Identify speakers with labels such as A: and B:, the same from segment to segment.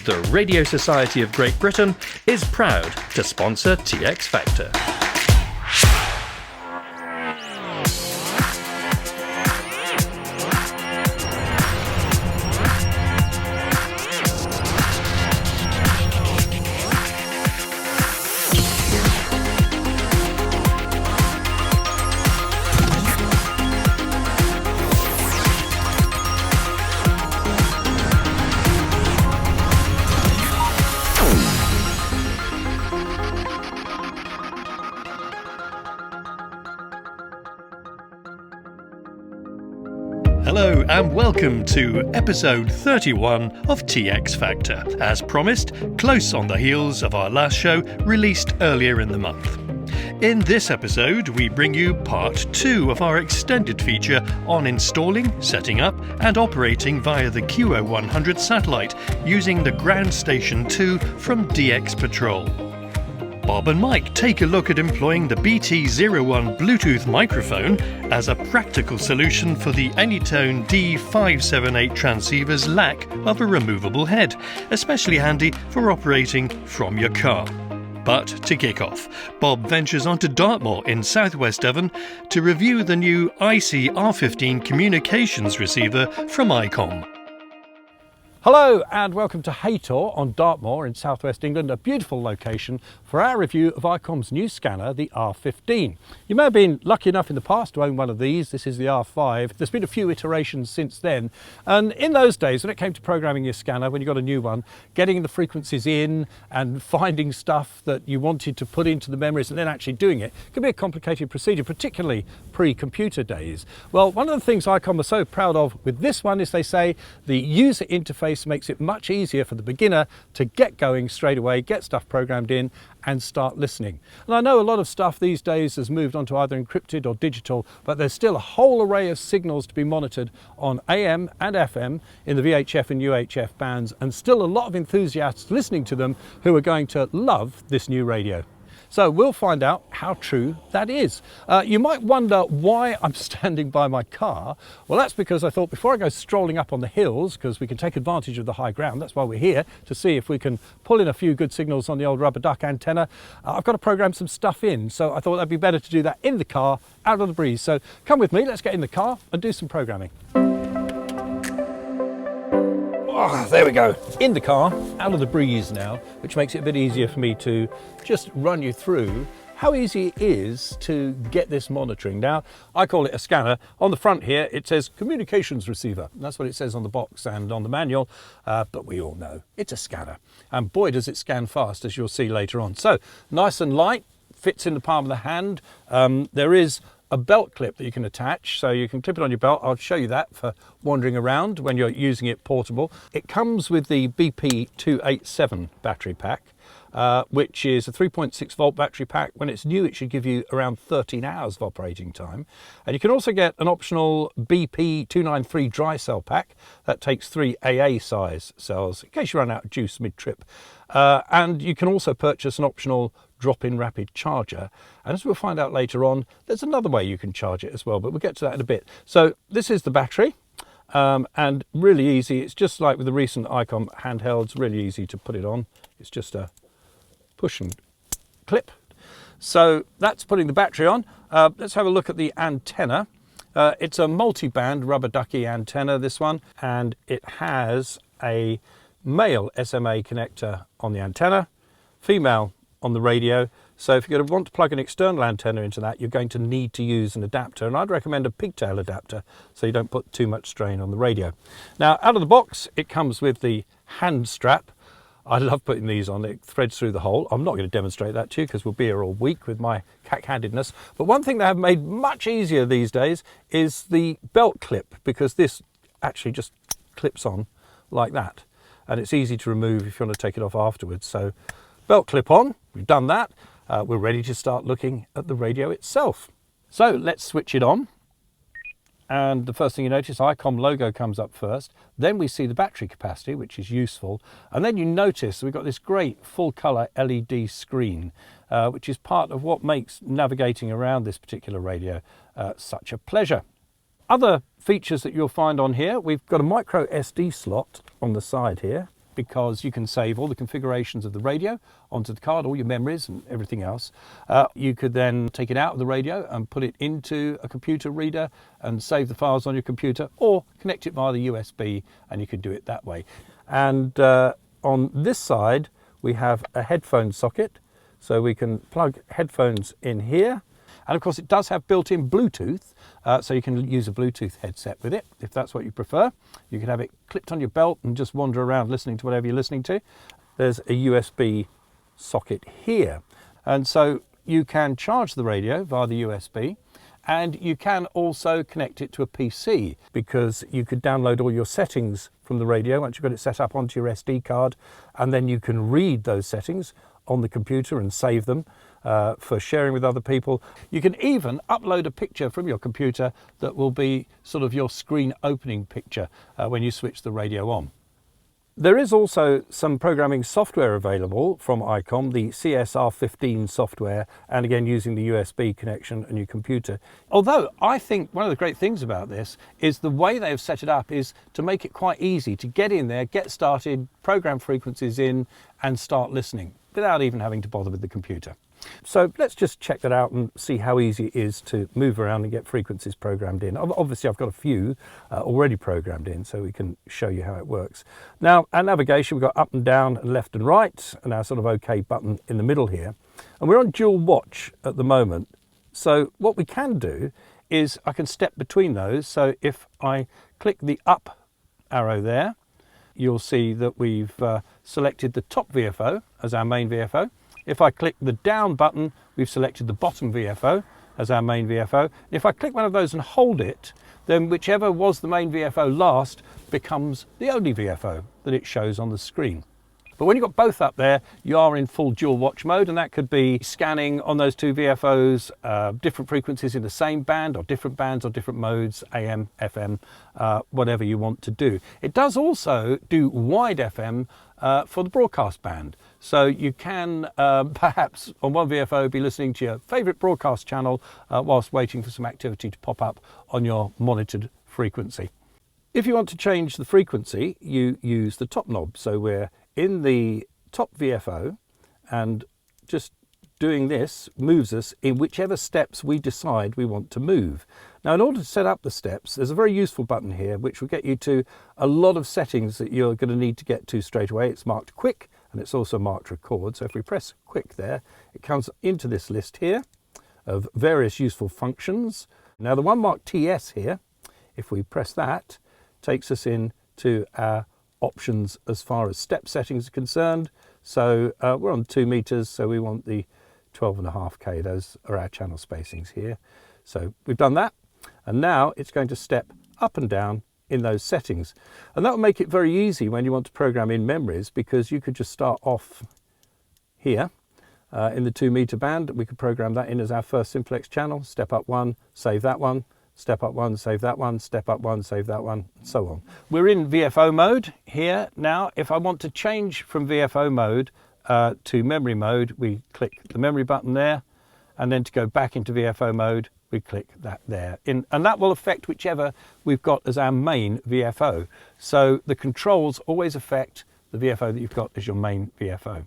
A: the Radio Society of Great Britain is proud to sponsor TX Factor. Hello and welcome to episode 31 of TX Factor. As promised, close on the heels of our last show released earlier in the month. In this episode, we bring you part 2 of our extended feature on installing, setting up and operating via the QO100 satellite using the Groundstation 2 from DX Patrol. Bob and Mike take a look at employing the BT-01 Bluetooth microphone as a practical solution for the Anytone D578 transceiver's lack of a removable head, especially handy for operating from your car. But to kick off, Bob ventures onto Dartmoor in southwest Devon to review the new IC-R15 communications receiver from Icom.
B: Hello and welcome to Haytor on Dartmoor in southwest England, a beautiful location for our review of Icom's new scanner, the R15. You may have been lucky enough in the past to own one of these. This is the R5. There's been a few iterations since then, and in those days when it came to programming your scanner, when you got a new one, getting the frequencies in and finding stuff that you wanted to put into the memories and then actually doing it could be a complicated procedure, particularly pre-computer days. Well, one of the things Icom are so proud of with this one is they say the user interface makes it much easier for the beginner to get going straight away, get stuff programmed in and start listening. And I know a lot of stuff these days has moved on to either encrypted or digital, but there's still a whole array of signals to be monitored on AM and FM in the VHF and UHF bands, and still a lot of enthusiasts listening to them who are going to love this new radio. So we'll find out how true that is. You might wonder why I'm standing by my car. Well, that's because I thought before I go strolling up on the hills, because we can take advantage of the high ground, that's why we're here, to see if we can pull in a few good signals on the old rubber duck antenna. I've got to program some stuff in, so I thought that'd be better to do that in the car, out of the breeze. So come with me, let's get in the car and do some programming. Oh, there we go, in the car, out of the breeze now, which makes it a bit easier for me to just run you through how easy it is to get this monitoring. Now, I call it a scanner. On the front here, it says communications receiver. That's what it says on the box and on the manual, but we all know it's a scanner. And boy, does it scan fast, as you'll see later on. So, nice and light, fits in the palm of the hand. There is a belt clip that you can attach, so you can clip it on your belt. I'll show you that for wandering around when you're using it portable. It comes with the BP-287 battery pack, which is a 3.6 volt battery pack. When it's new, it should give you around 13 hours of operating time. And you can also get an optional BP-293 dry cell pack that takes 3 AA size cells in case you run out of juice mid-trip. And you can also purchase an optional drop-in rapid charger, and as we'll find out later on, there's another way you can charge it as well, but we'll get to that in a bit. So this is the battery, and really easy. It's just like with the recent Icom handhelds, really easy to put it on. It's just a push and clip. So that's putting the battery on. Let's have a look at the antenna. It's a multi-band rubber ducky antenna, this one, and it has a male SMA connector on the antenna, female on the radio. So if you're going to want to plug an external antenna into that, you're going to need to use an adapter, and I'd recommend a pigtail adapter so you don't put too much strain on the radio. Now, out of the box, it comes with the hand strap. I love putting these on. It threads through the hole. I'm not going to demonstrate that to you because we'll be here all week with my cack-handedness. But one thing they have made much easier these days is the belt clip, because this actually just clips on like that, and it's easy to remove if you want to take it off afterwards. So belt clip on, we've done that. We're ready to start looking at the radio itself. So let's switch it on. And the first thing you notice, Icom logo comes up first. Then we see the battery capacity, which is useful. And then you notice we've got this great full colour LED screen, which is part of what makes navigating around this particular radio such a pleasure. Other features that you'll find on here, we've got a micro SD slot on the side here. because you can save all the configurations of the radio onto the card, all your memories and everything else. You could then take it out of the radio and put it into a computer reader and save the files on your computer, or connect it via the USB, and you could do it that way. And on this side, we have a headphone socket, so we can plug headphones in here. And of course it does have built-in Bluetooth, so you can use a Bluetooth headset with it if that's what you prefer. You can have it clipped on your belt and just wander around listening to whatever you're listening to. There's a USB socket here, and so you can charge the radio via the USB, and you can also connect it to a PC, because you could download all your settings from the radio once you've got it set up onto your SD card, and then you can read those settings on the computer and save them for sharing with other people. You can even upload a picture from your computer that will be sort of your screen opening picture when you switch the radio on. There is also some programming software available from Icom, the CSR15 software, and again using the USB connection on your computer. Although I think one of the great things about this is the way they've set it up is to make it quite easy to get in there, get started, program frequencies in and start listening without even having to bother with the computer. So let's just check that out and see how easy it is to move around and get frequencies programmed in. Obviously I've got a few already programmed in, so we can show you how it works. Now our navigation, we've got up and down and left and right, and our sort of OK button in the middle here. And we're on dual watch at the moment. So what we can do is I can step between those. So if I click the up arrow there, you'll see that we've selected the top VFO as our main VFO. If I click the down button, we've selected the bottom VFO as our main VFO. If I click one of those and hold it, then whichever was the main VFO last becomes the only VFO that it shows on the screen. But when you've got both up there, you are in full dual watch mode, and that could be scanning on those two VFOs, different frequencies in the same band or different bands or different modes, AM, FM, whatever you want to do. It does also do wide FM for the broadcast band. So you can perhaps on one VFO be listening to your favourite broadcast channel whilst waiting for some activity to pop up on your monitored frequency. If you want to change the frequency, you use the top knob. So we're in the top VFO, and just doing this moves us in whichever steps we decide we want to move. Now, in order to set up the steps, there's a very useful button here which will get you to a lot of settings that you're going to need to get to straight away. It's marked quick, and it's also marked record. So if we press quick there, it comes into this list here of various useful functions. Now the one marked TS here, if we press that, takes us into our options as far as step settings are concerned. So we're on 2 meters, so we want the 12.5K. Those are our channel spacings here. So we've done that, and now it's going to step up and down in those settings. And that will make it very easy when you want to program in memories, because you could just start off here in the 2 meter band. We could program that in as our first simplex channel, step up one, save that one, step up one, save that one, step up one, save that one, and so on. We're in VFO mode here now. If I want to change from VFO mode to memory mode, we click the memory button there, and then to go back into VFO mode, we click that there. And that will affect whichever we've got as our main VFO. So the controls always affect the VFO that you've got as your main VFO.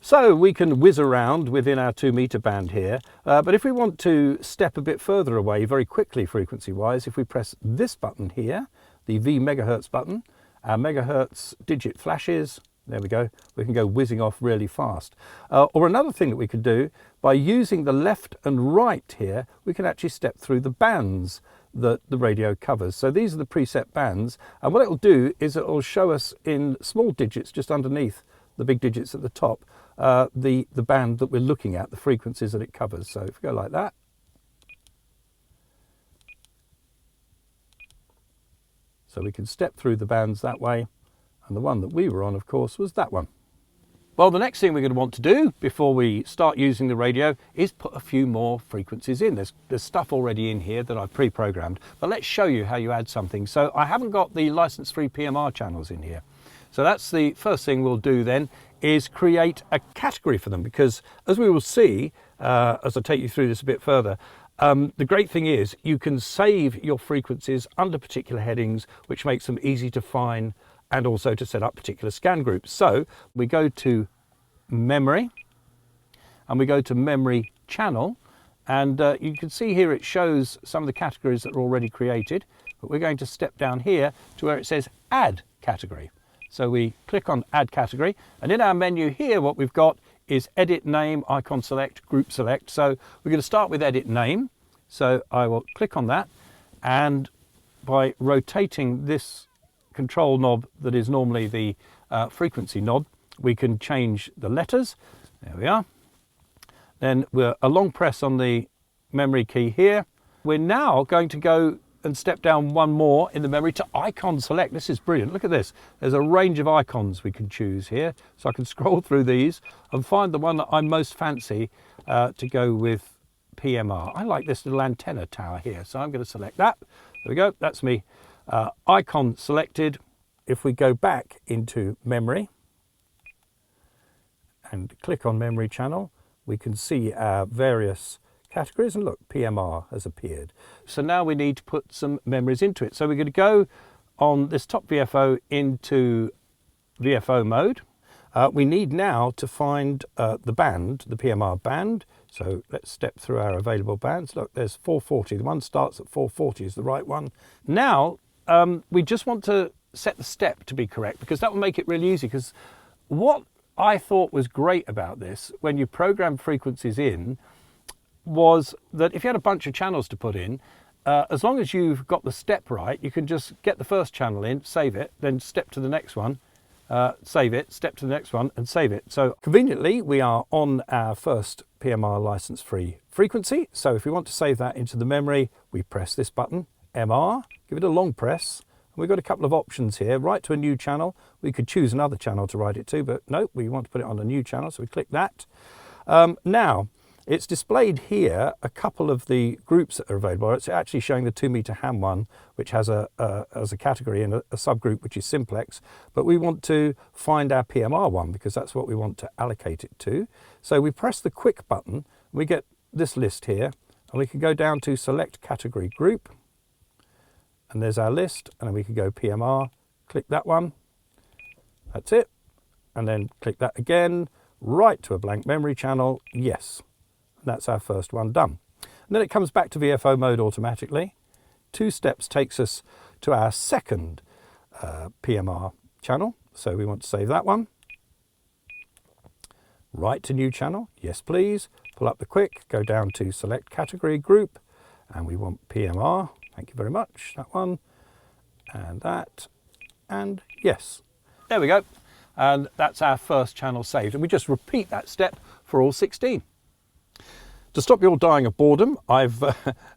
B: So we can whiz around within our 2 meter band here, but if we want to step a bit further away very quickly frequency wise, if we press this button here, the V megahertz button, our megahertz digit flashes, there we go, we can go whizzing off really fast. Or another thing that we could do, by using the left and right here, we can actually step through the bands that the radio covers. So these are the preset bands, and what it will do is it will show us in small digits just underneath the big digits at the top, the band that we're looking at, the frequencies that it covers. So if we go like that, so we can step through the bands that way, and the one that we were on, of course, was that one. Well, the next thing we're going to want to do before we start using the radio is put a few more frequencies in. There's stuff already in here that I've pre-programmed, but let's show you how you add something. So I haven't got the license-free PMR channels in here. So that's the first thing we'll do then, is create a category for them, because as we will see, as I take you through this a bit further, the great thing is you can save your frequencies under particular headings, which makes them easy to find and also to set up particular scan groups. So we go to memory and we go to memory channel, and you can see here it shows some of the categories that are already created, but we're going to step down here to where it says add category. So we click on add category, and in our menu here what we've got is edit name, icon select, group select. So we're going to start with edit name. So I will click on that, and by rotating this control knob that is normally the frequency knob, we can change the letters. There we are. Then we're a long press on the memory key here. We're now going to go and step down one more in the memory to icon select. This is brilliant. Look at this. There's a range of icons we can choose here. So I can scroll through these and find the one that I most fancy to go with PMR. I like this little antenna tower here, so I'm going to select that. There we go. That's me. Icon selected. If we go back into memory and click on memory channel, we can see our various categories, and look, PMR has appeared. So now we need to put some memories into it. So we're going to go on this top VFO into VFO mode. We need now to find the band, the PMR band. So let's step through our available bands. Look, there's 440. The one starts at 440 is the right one. Now we just want to set the step to be correct, because that will make it really easy. Because what I thought was great about this when you program frequencies in was that if you had a bunch of channels to put in, as long as you've got the step right, you can just get the first channel in, save it, then step to the next one, save it, step to the next one and save it. So conveniently we are on our first PMR license free frequency. So if we want to save that into the memory, we press this button, MR, give it a long press. We've got a couple of options here. Write to a new channel. We could choose another channel to write it to, but no, we want to put it on a new channel, so we click that. Now, it's displayed here a couple of the groups that are available. It's actually showing the 2 meter ham one, which has a category and a subgroup, which is simplex. But we want to find our PMR one because that's what we want to allocate it to. So we press the quick button, we get this list here, and we can go down to select category group. And there's our list, and then we can go PMR, click that one, that's it, and then click that again, right to a blank memory channel, yes, and that's our first one done. And then it comes back to VFO mode automatically. 2 steps takes us to our second PMR channel, so we want to save that one. Write to new channel, yes please, pull up the quick, go down to select category group, and we want PMR. Thank you very much, that one, and that, and yes. There we go, and that's our first channel saved, and we just repeat that step for all 16. To stop you all dying of boredom,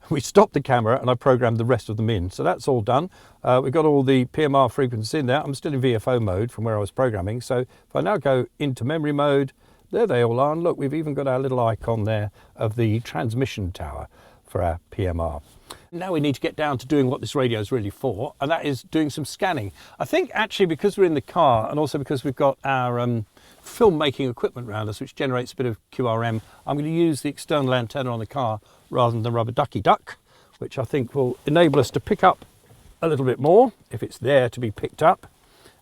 B: we stopped the camera and I programmed the rest of them in, so that's all done. We've got all the PMR frequencies in there. I'm still in VFO mode from where I was programming, so if I now go into memory mode, there they all are, and look, we've even got our little icon there of the transmission tower for our PMR. Now we need to get down to doing what this radio is really for, and that is doing some scanning. I think actually because we're in the car and also because we've got our filmmaking equipment around us which generates a bit of QRM, I'm going to use the external antenna on the car rather than the rubber ducky duck, which I think will enable us to pick up a little bit more if it's there to be picked up,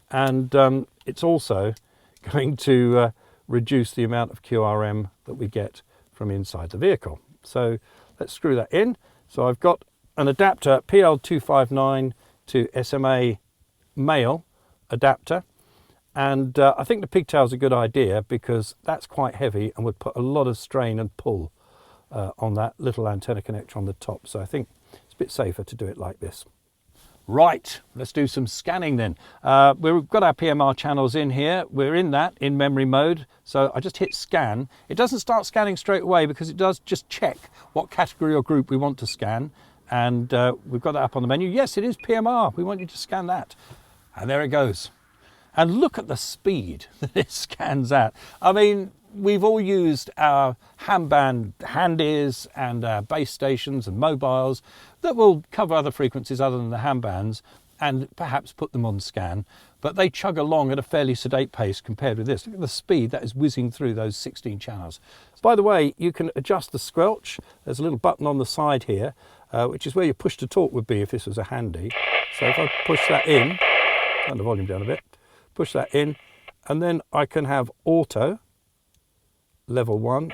B: and it's also going to reduce the amount of QRM that we get from inside the vehicle. So let's screw that in. So I've got an adapter PL259 to SMA male adapter, and I think the pigtail is a good idea because that's quite heavy and would put a lot of strain and pull on that little antenna connector on the top. So I think it's a bit safer to do it like this. Right, let's do some scanning then. We've got our PMR channels in here. We're in that in memory mode. So I just hit scan. It doesn't start scanning straight away because it does just check what category or group we want to scan. And we've got that up on the menu. Yes, it is PMR. We want you to scan that. And there it goes. And look at the speed that it scans at. I mean, we've all used our ham band handies and our base stations and mobiles that will cover other frequencies other than the ham bands and perhaps put them on scan, but they chug along at a fairly sedate pace compared with this. Look at the speed that is whizzing through those 16 channels. By the way, you can adjust the squelch. There's a little button on the side here, which is where your push to talk would be if this was a handy. So if I push that in, turn the volume down a bit, push that in, and then I can have auto, level 1.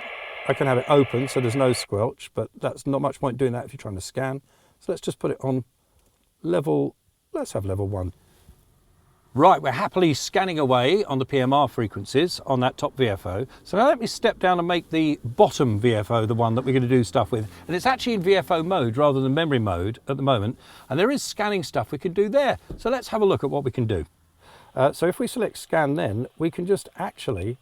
B: I can have it open so there's no squelch, but that's not much point doing that if you're trying to scan. So let's just put it on level, let's have level 1. Right, we're happily scanning away on the PMR frequencies on that top VFO. So now let me step down and make the bottom VFO the one that we're going to do stuff with. And it's actually in VFO mode rather than memory mode at the moment. And there is scanning stuff we can do there. So let's have a look at what we can do. So if we select scan, then we can just actually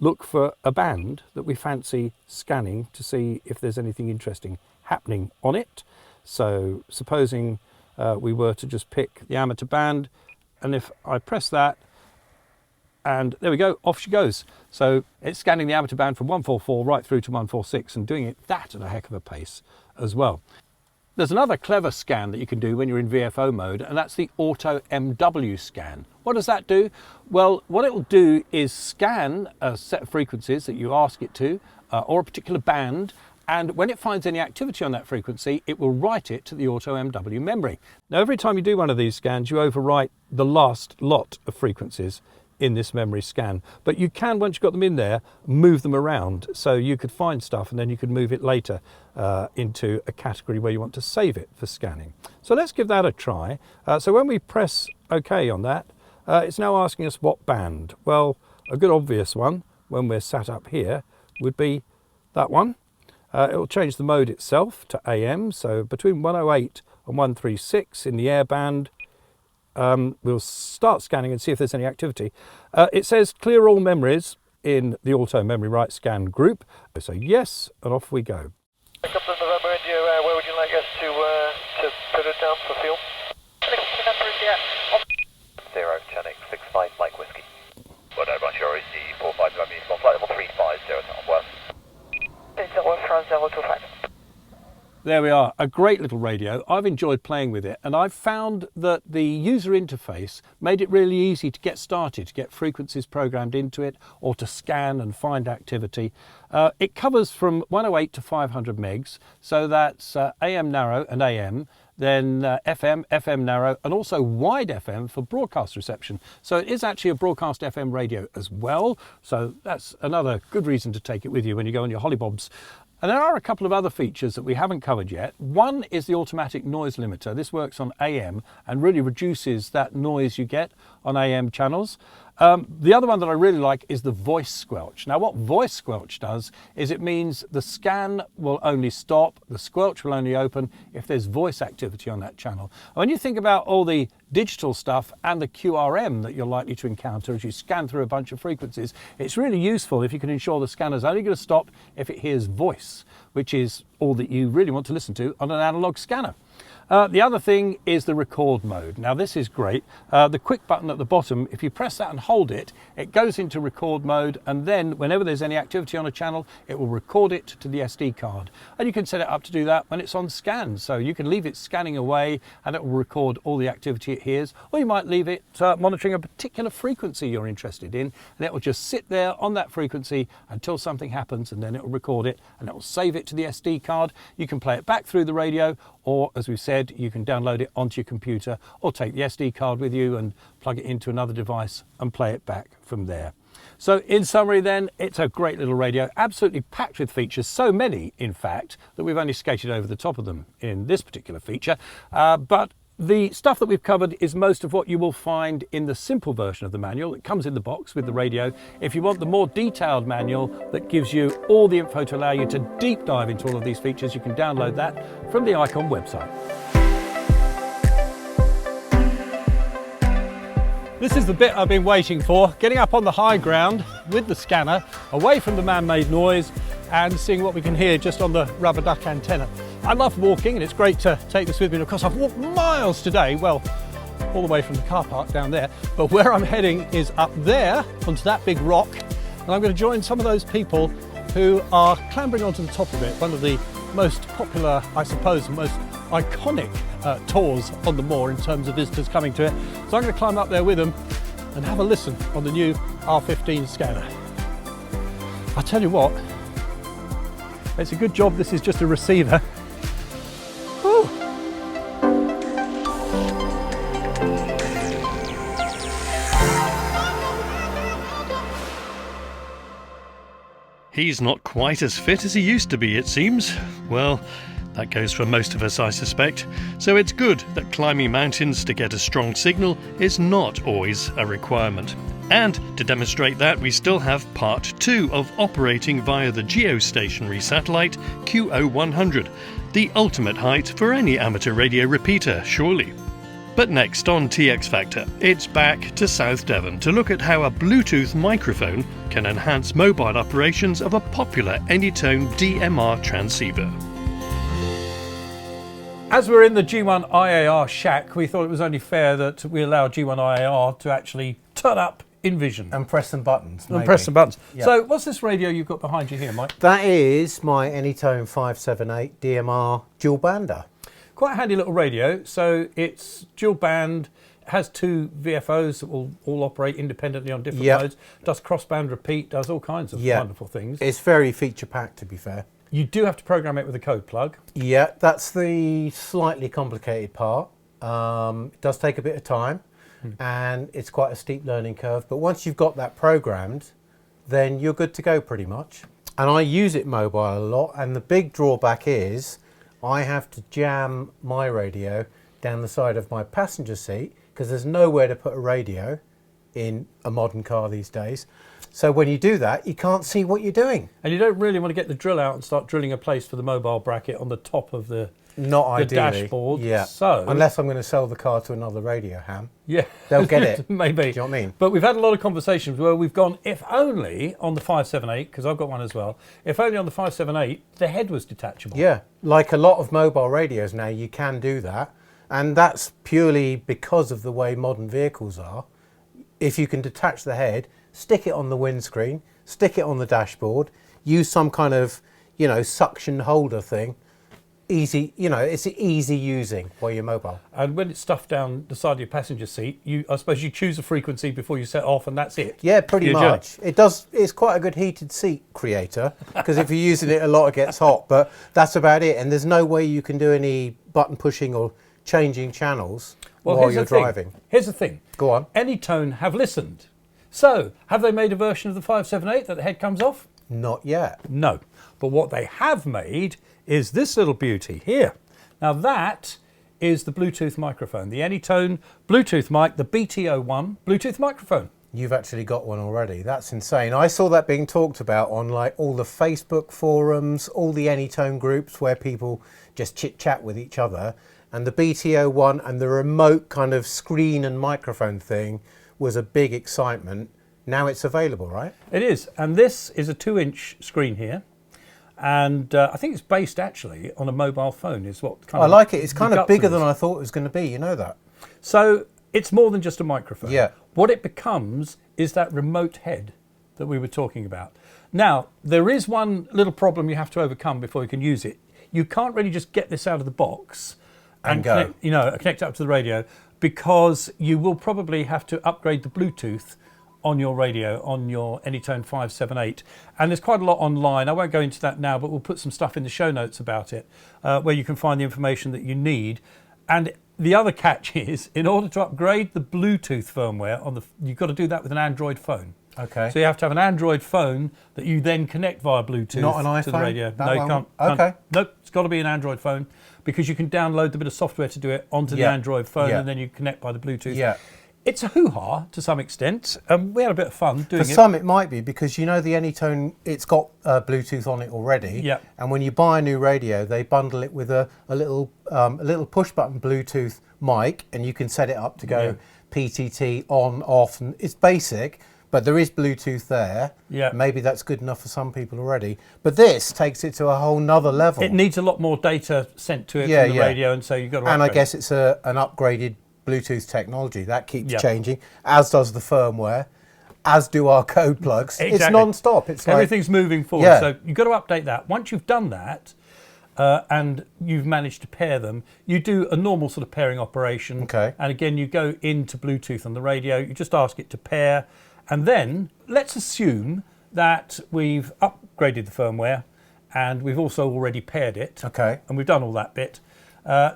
B: look for a band that we fancy scanning to see if there's anything interesting happening on it. So supposing we were to just pick the amateur band, and if I press that, and there we go, off she goes. So it's scanning the amateur band from 144 right through to 146 and doing it that at a heck of a pace as well. There's another clever scan that you can do when you're in VFO mode, and that's the auto MW scan. What does that do? Well, what it will do is scan a set of frequencies that you ask it to, or a particular band, and when it finds any activity on that frequency, it will write it to the auto MW memory. Now, every time you do one of these scans, you overwrite the last lot of frequencies in this memory scan. But you can, once you've got them in there, move them around. So you could find stuff and then you could move it later into a category where you want to save it for scanning. So let's give that a try. So when we press OK on that, it's now asking us what band. Well, a good obvious one when we're sat up here would be that one. It will change the mode itself to AM, so between 108 and 136 in the air band. We'll start scanning and see if there's any activity. It says clear all memories in the auto memory write scan group. So yes, and off we go.
C: Pick up the November India, where would you like us to put it down for fuel? November India. 01065 Mike Whiskey. Well, no, bunch your EC 45 November, small flight level 350 on work. 01025.
B: There we are, a great little radio. I've enjoyed playing with it, and I've found that the user interface made it really easy to get started, to get frequencies programmed into it, or to scan and find activity. It covers from 108 to 500 megs, so that's AM narrow and AM, then FM narrow, and also wide FM for broadcast reception. So it is actually a broadcast FM radio as well, so that's another good reason to take it with you when you go on your hollybobs. And there are a couple of other features that we haven't covered yet. One is the automatic noise limiter. This works on AM and really reduces that noise you get on AM channels. The other one that I really like is the voice squelch. Now, what voice squelch does is it means the scan will only stop, the squelch will only open if there's voice activity on that channel. And when you think about all the digital stuff and the QRM that you're likely to encounter as you scan through a bunch of frequencies, it's really useful if you can ensure the scanner's only going to stop if it hears voice, which is all that you really want to listen to on an analog scanner. The other thing is the record mode. Now this is great. The quick button at the bottom, if you press that and hold it, it goes into record mode, and then whenever there's any activity on a channel, it will record it to the SD card. And you can set it up to do that when it's on scan. So you can leave it scanning away and it will record all the activity it hears, or you might leave it monitoring a particular frequency you're interested in, and it will just sit there on that frequency until something happens, and then it will record it and it will save it to the SD card. You can play it back through the radio, or as we said, you can download it onto your computer or take the SD card with you and plug it into another device and play it back from there. So in summary then, it's a great little radio, absolutely packed with features, so many in fact that we've only skated over the top of them in this particular feature. But the stuff that we've covered is most of what you will find in the simple version of the manual. It comes in the box with the radio. If you want the more detailed manual that gives you all the info to allow you to deep dive into all of these features, you can download that from the Icom website. This is the bit I've been waiting for, getting up on the high ground with the scanner, away from the man-made noise and seeing what we can hear just on the rubber duck antenna. I love walking and it's great to take this with me. And of course I've walked miles today, well, all the way from the car park down there, but where I'm heading is up there onto that big rock, and I'm going to join some of those people who are clambering onto the top of it, one of the most popular, I suppose, most iconic tours on the moor in terms of visitors coming to it. So I'm going to climb up there with them and have a listen on the new R15 scanner. I tell you what, it's a good job this is just a receiver. Whew.
A: He's not quite as fit as he used to be, it seems. Well, that goes for most of us, I suspect. So it's good that climbing mountains to get a strong signal is not always a requirement. And to demonstrate that, we still have part 2 of operating via the geostationary satellite QO100, the ultimate height for any amateur radio repeater, surely. But next on TX Factor, it's back to South Devon to look at how a Bluetooth microphone can enhance mobile operations of a popular Anytone DMR transceiver.
B: As we're in the G1 IAR shack, we thought it was only fair that we allow G1 IAR to actually turn up in vision.
D: And press some buttons.
B: And press some buttons.
D: Yep.
B: So what's this radio you've got behind you here, Mike?
D: That is my Anytone 578 DMR dual bander.
B: Quite a handy little radio. So it's dual band, has 2 VFOs that will all operate independently on different modes, does crossband repeat, does all kinds of wonderful things.
D: It's very feature packed, to be fair.
B: You do have to program it with a code plug.
D: Yeah, that's the slightly complicated part. It does take a bit of time and it's quite a steep learning curve. But once you've got that programmed, then you're good to go pretty much. And I use it mobile a lot. And the big drawback is I have to jam my radio down the side of my passenger seat because there's nowhere to put a radio in a modern car these days. So when you do that, you can't see what you're doing.
B: And you don't really want to get the drill out and start drilling a place for the mobile bracket on the top of the dashboard.
D: Yeah.
B: So
D: unless I'm going to sell the car to another radio ham.
B: Yeah.
D: They'll get it.
B: Maybe.
D: Do you know what I mean?
B: But we've had a lot of conversations where we've gone, if only on the 578, because I've got one as well, if only on the 578, the head was detachable.
D: Yeah. Like a lot of mobile radios now, you can do that. And that's purely because of the way modern vehicles are. If you can detach the head, stick it on the windscreen, stick it on the dashboard, use some kind of, suction holder thing. Easy, it's easy using while you're mobile.
B: And when it's stuffed down the side of your passenger seat, I suppose you choose a frequency before you set off and that's it.
D: Yeah, pretty much. It's quite a good heated seat creator because if you're using it a lot, it gets hot, but that's about it. And there's no way you can do any button pushing or changing channels while you're driving.
B: Here's the thing.
D: Go on.
B: Anytone have listened. So, have they made a version of the 578 that the head comes off?
D: Not yet.
B: No. But what they have made is this little beauty here. Now that is the Bluetooth microphone, the Anytone Bluetooth mic, the BT-01 Bluetooth microphone.
D: You've actually got one already. That's insane. I saw that being talked about on like all the Facebook forums, all the Anytone groups where people just chit chat with each other. And the BT-01 and the remote kind of screen and microphone thing was a big excitement. Now it's available, right?
B: It is. And this is a 2-inch screen here. And I think it's based actually on a mobile phone is what kind of...
D: I like it. It's kind of bigger than I thought it was going to be. You know that?
B: So it's more than just a microphone.
D: Yeah.
B: What it becomes is that remote head that we were talking about. Now, there is one little problem you have to overcome before you can use it. You can't really just get this out of the box and
D: go.
B: Connect up to the radio, because you will probably have to upgrade the Bluetooth on your radio, on your Anytone 578. And there's quite a lot online. I won't go into that now, but we'll put some stuff in the show notes about it, where you can find the information that you need. And the other catch is, in order to upgrade the Bluetooth firmware, you've got to do that with an Android phone.
D: Okay.
B: So you have to have an Android phone that you then connect via Bluetooth
D: Not an iPhone?
B: to the radio.
D: That
B: No, you
D: one?
B: can't.
D: Okay.
B: Nope, it's got to be an Android phone, because you can download the bit of software to do it onto the Android phone, and then you connect by the Bluetooth.
D: Yeah.
B: It's a hoo-ha to some extent. We had a bit of fun doing it.
D: For some it might be, because the Anytone, it's got Bluetooth on it already.
B: Yeah.
D: And when you buy a new radio, they bundle it with a little push-button Bluetooth mic, and you can set it up to go PTT on, off. And it's basic, but there is Bluetooth there.
B: Yeah.
D: Maybe that's good enough for some people already. But this takes it to a whole nother level.
B: It needs a lot more data sent to it from the radio, and so you've got to
D: And I
B: upgrade.
D: guess it's an upgraded Bluetooth technology that keeps changing, as does the firmware, as do our code plugs.
B: Exactly.
D: It's non-stop. It's
B: everything's moving forward.
D: Yeah.
B: So you've got to update that. Once you've done that, and you've managed to pair them, you do a normal sort of pairing operation.
D: Okay.
B: And again, you go into Bluetooth on the radio. You just ask it to pair, and then let's assume that we've upgraded the firmware, and we've also already paired it.
D: Okay.
B: And we've done all that bit.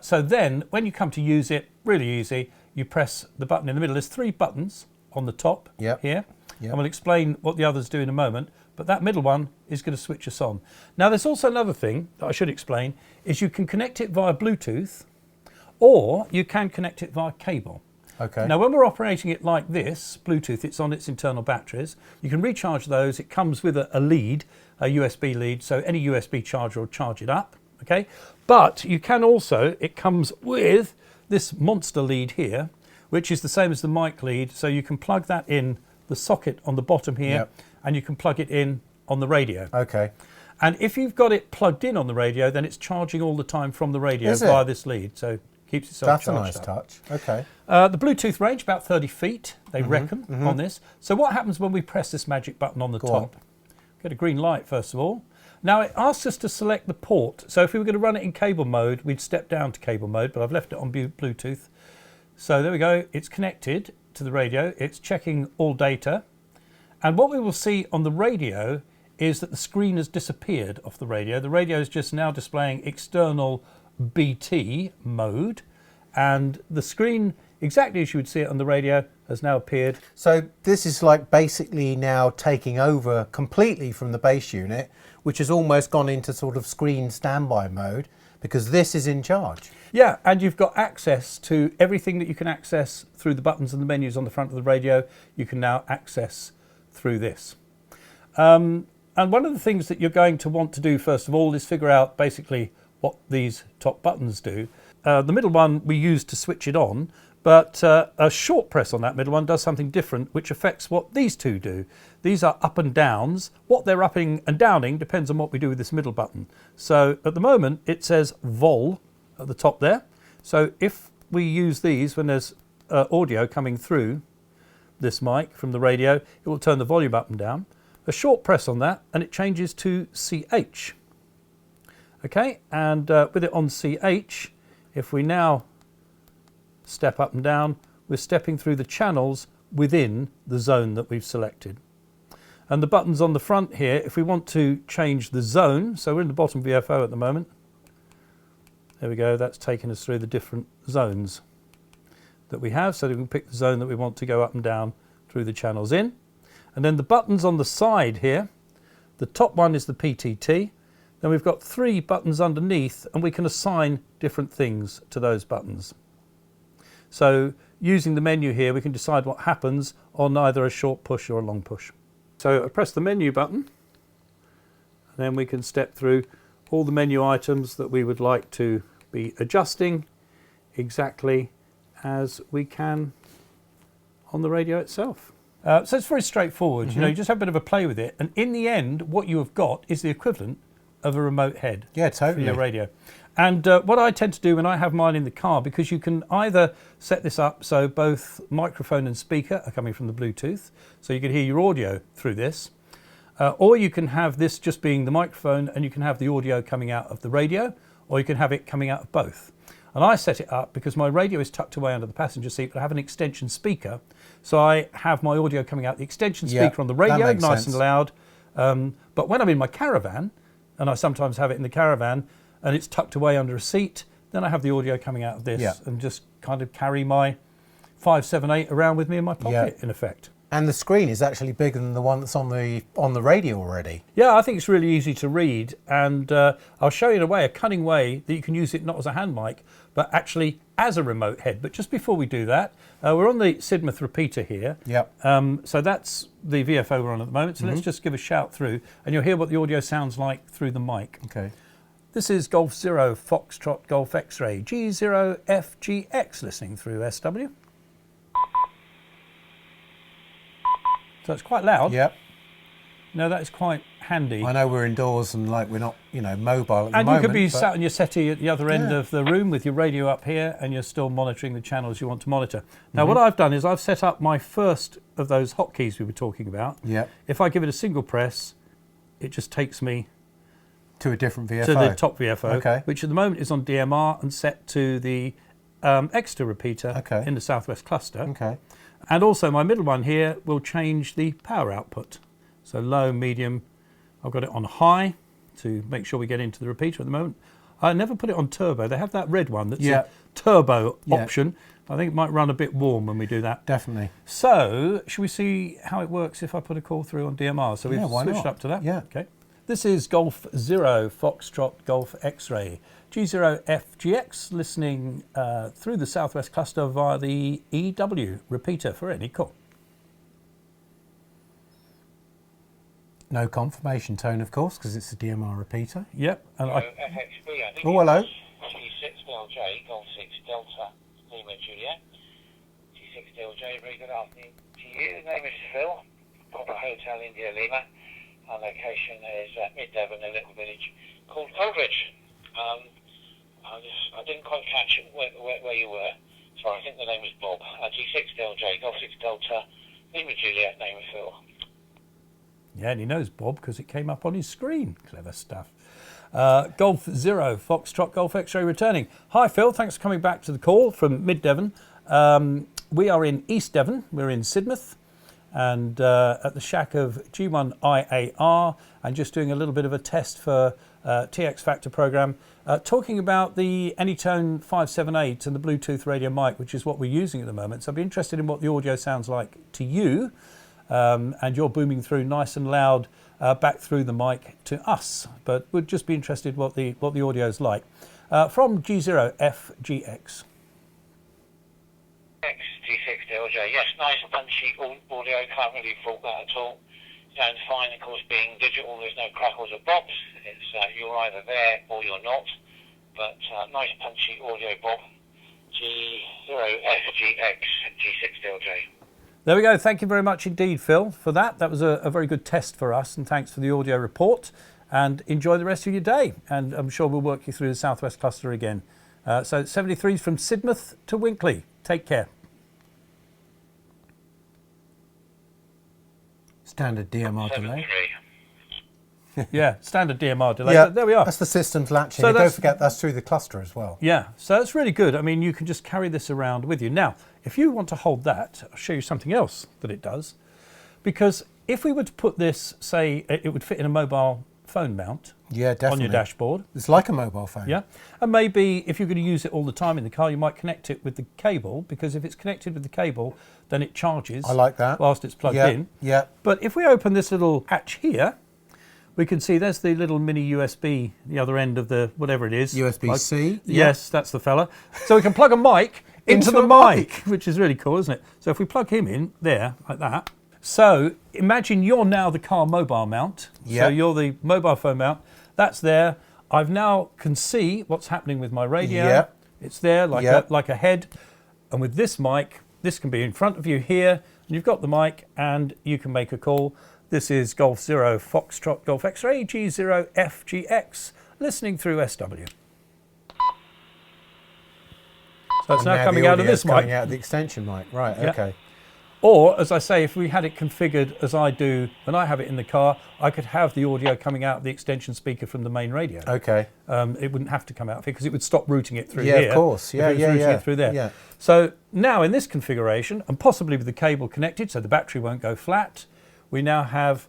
B: So then, when you come to use it, really easy, you press the button in the middle. There's 3 buttons on the top here. and we'll explain what the others do in a moment, but that middle one is going to switch us on. Now there's also another thing that I should explain, is you can connect it via Bluetooth, or you can connect it via cable.
D: Okay.
B: Now when we're operating it like this, Bluetooth, it's on its internal batteries, you can recharge those. It comes with a lead, a USB lead, so any USB charger will charge it up, okay? But you can also, it comes with this monster lead here, which is the same as the mic lead, so you can plug that in the socket on the bottom here, and you can plug it in on the radio.
D: Okay.
B: And if you've got it plugged in on the radio, then it's charging all the time from the radio via this lead, so keeps itself charged up.
D: That's a nice touch. Okay.
B: The Bluetooth range, about 30 feet, they reckon, on this. So what happens when we press this magic button on the top? Get a green light, first of all. Now it asks us to select the port. So if we were going to run it in cable mode, we'd step down to cable mode, but I've left it on Bluetooth. So there we go, it's connected to the radio, it's checking all data. And what we will see on the radio is that the screen has disappeared off the radio. The radio is just now displaying external BT mode, and the screen, exactly as you would see it on the radio, has now appeared.
D: So this is like basically now taking over completely from the base unit, which has almost gone into sort of screen standby mode, because this is in charge.
B: Yeah, and you've got access to everything that you can access through the buttons and the menus on the front of the radio. You can now access through this. And one of the things that you're going to want to do first of all is figure out basically what these top buttons do. The middle one we use to switch it on, but a short press on that middle one does something different, which affects what these two do. These are up and downs. What they're upping and downing depends on what we do with this middle button. So at the moment it says vol at the top there. So if we use these when there's audio coming through this mic from the radio, it will turn the volume up and down. A short press on that and it changes to CH. Okay, and with it on CH, if we now step up and down, we're stepping through the channels within the zone that we've selected. And the buttons on the front here, if we want to change the zone, so we're in the bottom VFO at the moment. There we go, that's taken us through the different zones that we have, so we can pick the zone that we want to go up and down through the channels in. And then the buttons on the side here, the top one is the PTT. Then we've got 3 buttons underneath, and we can assign different things to those buttons. So using the menu here, we can decide what happens on either a short push or a long push. So I press the menu button, and then we can step through all the menu items that we would like to be adjusting exactly as we can on the radio itself. So it's very straightforward. You know, you just have a bit of a play with it, and in the end, what you have got is the equivalent of a remote head.
D: Yeah, totally.
B: For your radio. And what I tend to do when I have mine in the car, because you can either set this up so both microphone and speaker are coming from the Bluetooth, so you can hear your audio through this, or you can have this just being the microphone and you can have the audio coming out of the radio, or you can have it coming out of both. And I set it up because my radio is tucked away under the passenger seat, but I have an extension speaker, so I have my audio coming out the extension speaker on the radio, nice and loud. But when I'm in my caravan, and I sometimes have it in the caravan, and it's tucked away under a seat, then I have the audio coming out of this and just kind of carry my 578 around with me in my pocket, in effect.
D: And the screen is actually bigger than the one that's on the radio already.
B: Yeah, I think it's really easy to read, and I'll show you in a way, a cunning way that you can use it not as a hand mic, but actually as a remote head. But just before we do that, we're on the Sidmouth repeater here. So that's the VFO we're on at the moment. So let's just give a shout through, and you'll hear what the audio sounds like through the mic.
D: Okay.
B: This is Golf 0 Foxtrot Golf X-Ray G0FGX listening through SW. So it's quite loud.
D: Yep.
B: No, that is quite handy.
D: I know we're indoors and like we're not, you know, mobile at the moment.
B: And you could be sat on your settee at the other end of the room with your radio up here, and you're still monitoring the channels you want to monitor. Now, what I've done is I've set up my first of those hotkeys we were talking about.
D: Yep.
B: If I give it a single press, it just takes me
D: to a different VFO.
B: To the top VFO,
D: okay.
B: Which at the moment is on DMR and set to the Exeter repeater in the Southwest cluster.
D: Okay.
B: And also my middle one here will change the power output. So low, medium, I've got it on high to make sure we get into the repeater at the moment. I never put it on turbo. They have that red one that's
D: Yeah.
B: a turbo
D: Yeah.
B: option. I think it might run a bit warm when we do that.
D: Definitely.
B: So, should we see how it works if I put a call through on DMR? So we've
D: why
B: switched
D: not?
B: up to that.
D: Yeah.
B: Okay. This is Golf 0 Foxtrot Golf X-Ray G0FGX listening through the Southwest Cluster via the EW repeater for any call.
D: No confirmation tone, of course, because it's a DMR repeater.
B: Yep. And I,
E: FXB, I think
D: Oh, hello.
E: G6LJ, Golf 6 Delta, Lima Juliet. G6LJ, very good afternoon to you. The name is Phil, Papa Hotel India Lima. Our location is mid-Devon, a little village called Coleridge. I didn't quite catch where you were. Sorry, I think the name was Bob. G6LJ, Golf 6 Delta, Lima Juliet, name is Phil.
B: yeah, and he knows Bob because it came up on his screen. Clever stuff. Golf 0 Foxtrot Golf X-Ray returning. Hi Phil, thanks for coming back to the call from mid-Devon. We are in East Devon. We're in Sidmouth. And at the shack of G1IAR, and just doing a little bit of a test for TX Factor program, talking about the Anytone 578 and the Bluetooth radio mic, which is what we're using at the moment. So I'd be interested in what the audio sounds like to you, and you're booming through nice and loud back through the mic to us. But we'd just be interested what the audio is like from G0FGX.
E: G6LJ, yes, nice punchy audio, can't really fault that at all. Sounds fine, of course, being digital, there's no crackles or bops. It's you're either there or you're not. But nice punchy audio, Bob. G0FGX, G6LJ.
B: There we go. Thank you very much indeed, Phil, for that. That was a very good test for us, and thanks for the audio report. And enjoy the rest of your day. And I'm sure we'll work you through the Southwest Cluster again. So 73 from Sidmouth to Winkley. Take care.
D: Standard DMR delay.
E: 73.
B: Yeah, standard DMR delay.
D: Yeah,
B: But there we are.
D: That's the system's latching.
B: So
D: And don't
B: that's-
D: forget, that's through the cluster as well.
B: Yeah, so that's really good. I mean, you can just carry this around with you. Now, if you want to hold that, I'll show you something else that it does. Because if we were to put this, say, it would fit in a mobile phone mount
D: Yeah, definitely.
B: on your dashboard.
D: It's like a mobile phone.
B: Yeah, and maybe if you're going to use it all the time in the car, you might connect it with the cable, because if it's connected with the cable, then it charges.
D: I like that.
B: Whilst it's plugged in.
D: Yeah.
B: But if we open this little hatch here, we can see there's the little mini USB, the other end of the whatever it is.
D: USB-C.
B: Plug. Yes, that's the fella. So we can plug a mic into the mic, which is really cool, isn't it? So if we plug him in there, like that. So imagine you're now the car mobile mount.
D: Yeah.
B: So you're the mobile phone mount. That's there. I've now can see what's happening with my radio.
D: Yeah.
B: It's there like
D: Yeah.
B: like a head. And with this mic, this can be in front of you here. And you've got the mic and you can make a call. This is Golf 0 Foxtrot Golf X-Ray G0FGX listening through SW. So it's
D: And
B: now coming
D: the
B: out of
D: audio's
B: this mic.
D: coming out of the extension mic. Right,
B: Yeah.
D: okay.
B: Or, as I say, if we had it configured as I do when I have it in the car, I could have the audio coming out of the extension speaker from the main radio.
D: Okay.
B: It wouldn't have to come out of here because it would stop routing it through
D: Yeah,
B: here.
D: of course.
B: if
D: Yeah,
B: it was
D: yeah,
B: routing
D: yeah.
B: it through there.
D: Yeah.
B: So now in this configuration, and possibly with the cable connected so the battery won't go flat, we now have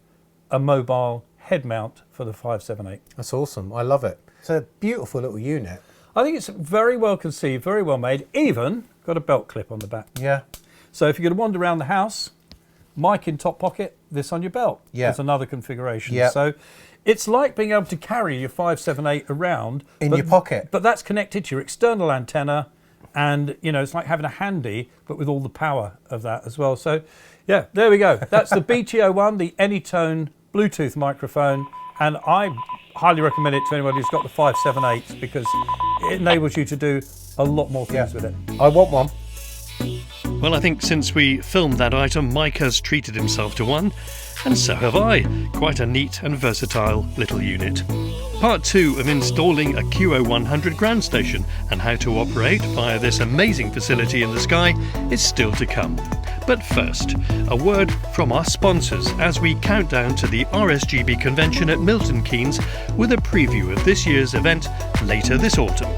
B: a mobile head mount for the 578.
D: That's awesome. I love it. It's a beautiful little unit.
B: I think it's very well conceived, very well made, even got a belt clip on the back.
D: Yeah.
B: So if you're going to wander around the house, mic in top pocket, this on your belt.
D: Yeah.
B: That's another configuration.
D: Yeah.
B: So it's like being able to carry your 578 around.
D: In your pocket.
B: But that's connected to your external antenna, and you know, it's like having a handy, but with all the power of that as well. So yeah, there we go. That's the BT-01, the Anytone Bluetooth microphone, and I highly recommend it to anybody who's got the 578 because it enables you to do a lot more things with it.
D: I want one.
A: Well, I think since we filmed that item, Mike has treated himself to one, and so have I. Quite a neat and versatile little unit. Part 2 of installing a QO100 ground station and how to operate via this amazing facility in the sky is still to come. But first, a word from our sponsors as we count down to the RSGB convention at Milton Keynes with a preview of this year's event later this autumn.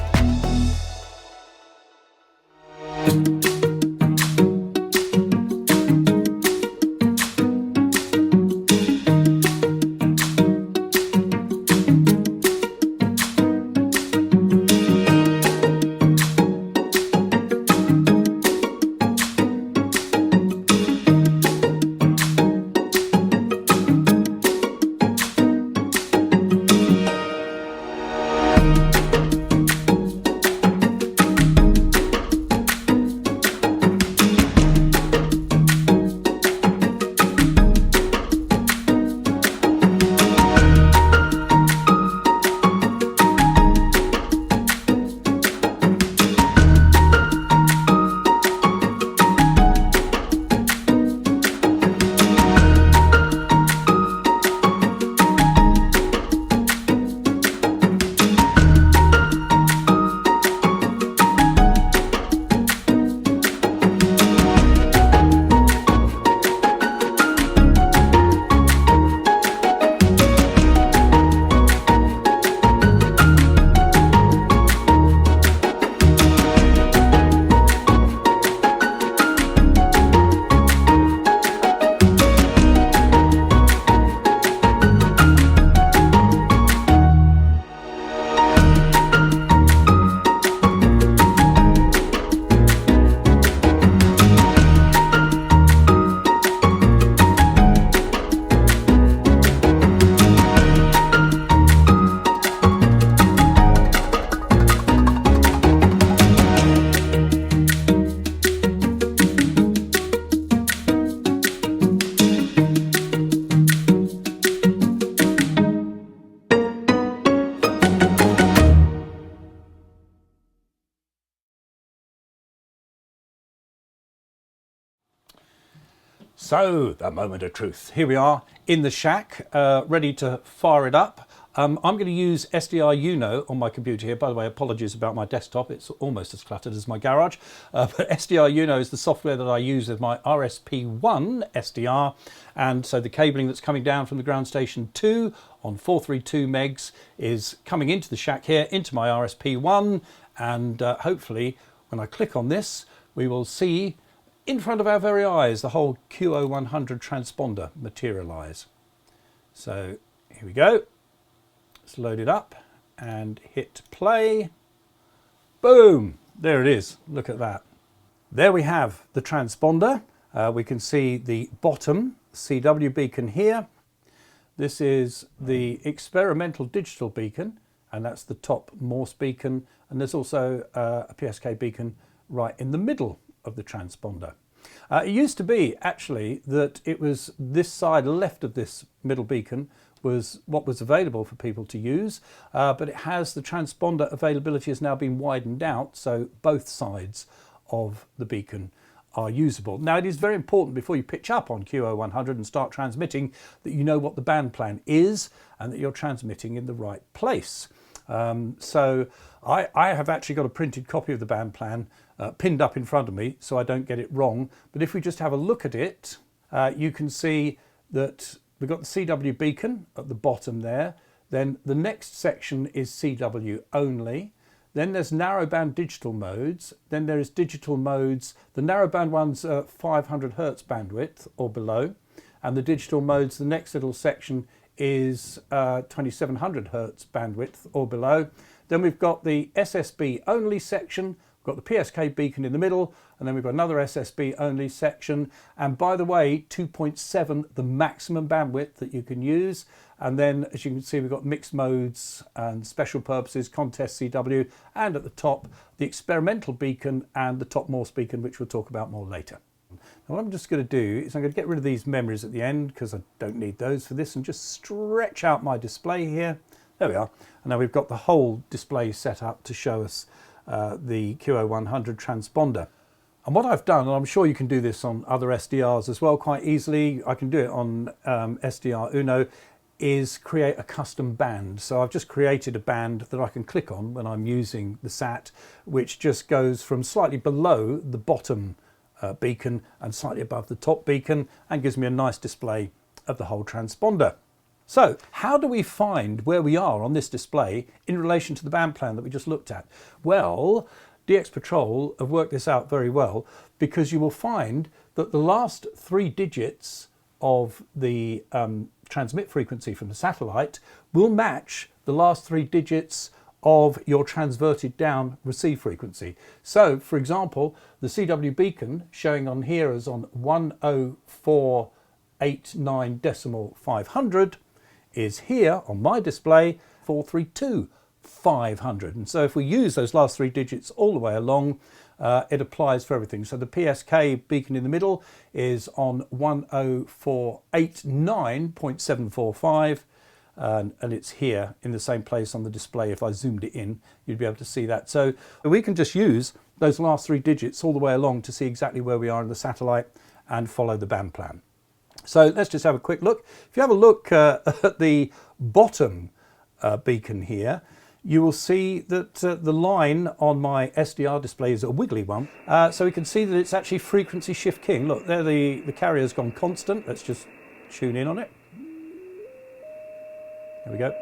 B: So, the moment of truth. Here we are in the shack, ready to fire it up. I'm going to use SDR Uno on my computer here. By the way, apologies about my desktop. It's almost as cluttered as my garage. But SDR Uno is the software that I use with my RSP1 SDR. And so the cabling that's coming down from the Groundstation 2 on 432 megs is coming into the shack here, into my RSP1. And hopefully, when I click on this, we will see in front of our very eyes the whole QO100 transponder materialize. So here we go. Let's load it up and hit play. Boom! There it is. Look at that. There we have the transponder. We can see the bottom CW beacon here. This is the experimental digital beacon, and that's the top Morse beacon. And there's also a PSK beacon right in the middle of the transponder. It used to be actually that it was this side left of this middle beacon was what was available for people to use, but it has the transponder availability has now been widened out, so both sides of the beacon are usable. Now it is very important before you pitch up on QO100 and start transmitting that you know what the band plan is and that you're transmitting in the right place. So I have actually got a printed copy of the band plan pinned up in front of me so I don't get it wrong, but if we just have a look at it, you can see that we've got the CW beacon at the bottom there. Then the next section is CW only. Then there's narrowband digital modes. Then there is digital modes. The narrowband one's 500 Hertz bandwidth or below. And the digital modes, the next little section is 2700 Hertz bandwidth or below. Then we've got the SSB only section. We've got the PSK beacon in the middle, and then we've got another SSB only section. And by the way, 2.7, the maximum bandwidth that you can use. And then, as you can see, we've got mixed modes and special purposes, contest CW, and at the top, the experimental beacon and the top Morse beacon, which we'll talk about more later. Now, what I'm just going to do is I'm going to get rid of these memories at the end because I don't need those for this, and just stretch out my display here. There we are. And now we've got the whole display set up to show us the QO100 transponder. And what I've done, and I'm sure you can do this on other SDRs as well quite easily, I can do it on SDR Uno, is create a custom band. So I've just created a band that I can click on when I'm using the SAT, which just goes from slightly below the bottom beacon and slightly above the top beacon, and gives me a nice display of the whole transponder. So how do we find where we are on this display in relation to the band plan that we just looked at? Well, DX Patrol have worked this out very well, because you will find that the last 3 digits of the transmit frequency from the satellite will match the last 3 digits of your transverted down receive frequency. So, for example, the CW beacon showing on here is on 10489.500 is here on my display 432.500. And so if we use those last 3 digits all the way along, it applies for everything. So the PSK beacon in the middle is on 10489.745, and it's here in the same place on the display. If I zoomed it in, you'd be able to see that. So we can just use those last 3 digits all the way along to see exactly where we are in the satellite and follow the band plan. So let's just have a quick look. If you have a look at the bottom beacon here, you will see that the line on my SDR display is a wiggly one. So we can see that it's actually frequency shift keying. Look, there the carrier's gone constant. Let's just tune in on it. There we go.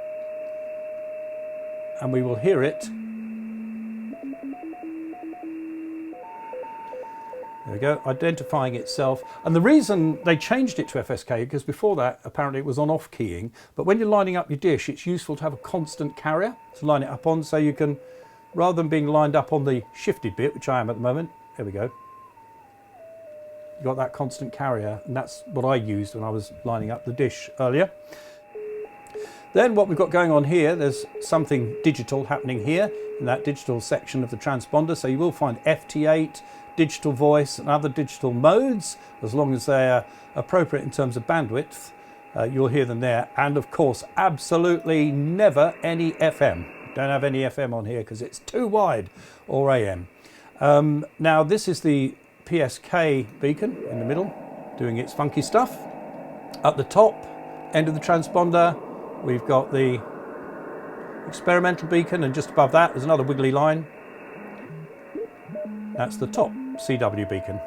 B: And we will hear it. There we go, identifying itself. And the reason they changed it to FSK, because before that, apparently it was on off keying. But when you're lining up your dish, it's useful to have a constant carrier to line it up on, so you can, rather than being lined up on the shifted bit, which I am at the moment, there we go. You've got that constant carrier, and that's what I used when I was lining up the dish earlier. Then what we've got going on here, there's something digital happening here in that digital section of the transponder. So you will find FT8, digital voice and other digital modes, as long as they are appropriate in terms of bandwidth. You'll hear them there. And of course, absolutely never any FM. Don't have any FM on here because it's too wide, or AM. Now this is the PSK beacon in the middle, doing its funky stuff. At the top end of the transponder, we've got the experimental beacon, and just above that there's another wiggly line. That's the top CW beacon.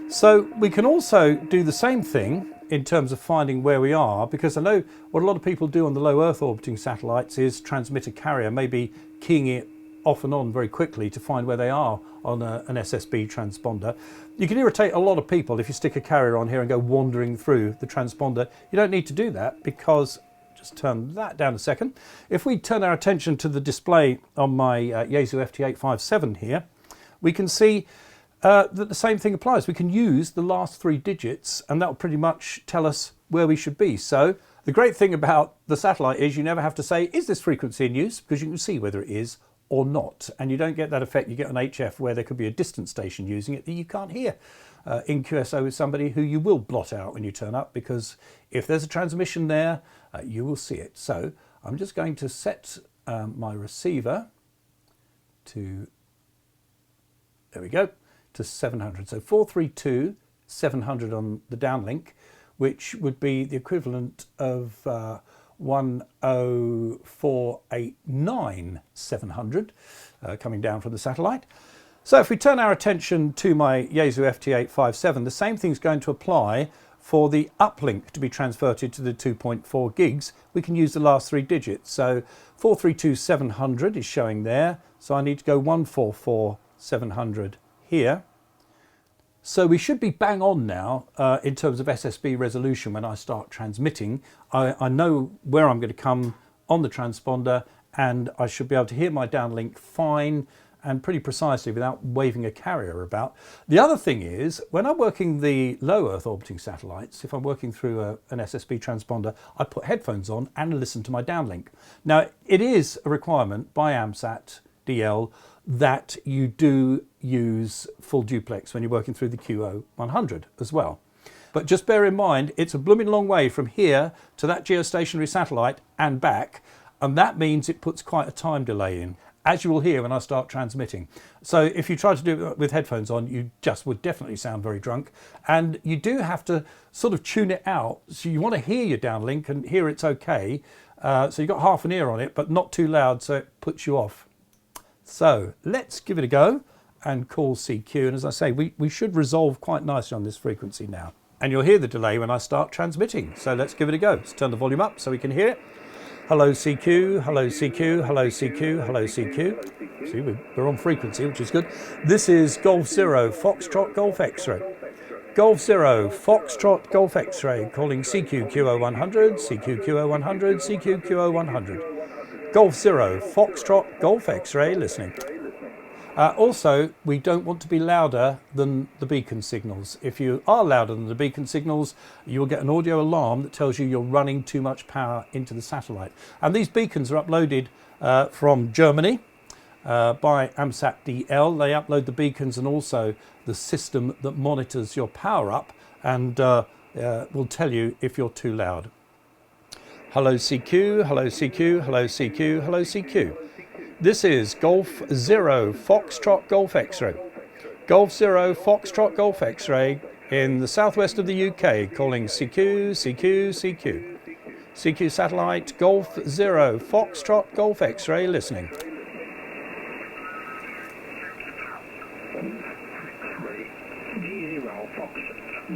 B: So we can also do the same thing in terms of finding where we are, because I know what a lot of people do on the low Earth orbiting satellites is transmit a carrier, maybe keying it off and on very quickly to find where they are on an SSB transponder. You can irritate a lot of people if you stick a carrier on here and go wandering through the transponder. You don't need to do that, because just turn that down a second. If we turn our attention to the display on my Yaesu FT857 here, we can see that the same thing applies. We can use the last 3 digits and that will pretty much tell us where we should be. So the great thing about the satellite is you never have to say, is this frequency in use? Because you can see whether it is or not. And you don't get that effect you get on HF where there could be a distant station using it that you can't hear in QSO with somebody who you will blot out when you turn up, because if there's a transmission there, you will see it. So I'm just going to set my receiver to, there we go, to 700. So 432 700 on the downlink, which would be the equivalent of 10489 700 coming down from the satellite. So if we turn our attention to my Yaesu FT857, the same thing's going to apply for the uplink to be transferred to the 2.4 gigs. We can use the last 3 digits. So 432 700 is showing there. So I need to go 144 700 here. So we should be bang on now in terms of SSB resolution when I start transmitting. I know where I'm going to come on the transponder, and I should be able to hear my downlink fine and pretty precisely without waving a carrier about. The other thing is, when I'm working the low Earth orbiting satellites, if I'm working through an SSB transponder, I put headphones on and listen to my downlink. Now, it is a requirement by AMSAT DL that you do use full duplex when you're working through the QO100 as well. But just bear in mind, it's a blooming long way from here to that geostationary satellite and back, and that means it puts quite a time delay in, as you will hear when I start transmitting. So if you try to do it with headphones on, you just would definitely sound very drunk, and you do have to sort of tune it out. So you want to hear your downlink and hear it's okay. So you've got half an ear on it, but not too loud so it puts you off. So let's give it a go and call CQ. And as I say, we should resolve quite nicely on this frequency now. And you'll hear the delay when I start transmitting. So let's give it a go. Let's turn the volume up so we can hear it. Hello CQ, hello CQ, hello CQ, hello CQ. See, we're on frequency, which is good. This is Golf Zero, Foxtrot Golf X-Ray. Golf Zero, Foxtrot Golf X-Ray, calling CQ QO100, CQ QO100, CQ QO100. Golf Zero, Foxtrot Golf X-Ray, listening. Also, we don't want to be louder than the beacon signals. If you are louder than the beacon signals, you will get an audio alarm that tells you you're running too much power into the satellite. And these beacons are uploaded from Germany by AMSAT DL. They upload the beacons and also the system that monitors your power up and will tell you if you're too loud. Hello CQ, hello CQ, hello CQ, hello CQ. This is Golf Zero, Foxtrot Golf X-Ray. Golf Zero, Foxtrot Golf X-Ray in the southwest of the UK, calling CQ, CQ, CQ. CQ satellite, Golf Zero, Foxtrot Golf X-Ray, listening.
F: G0 Fox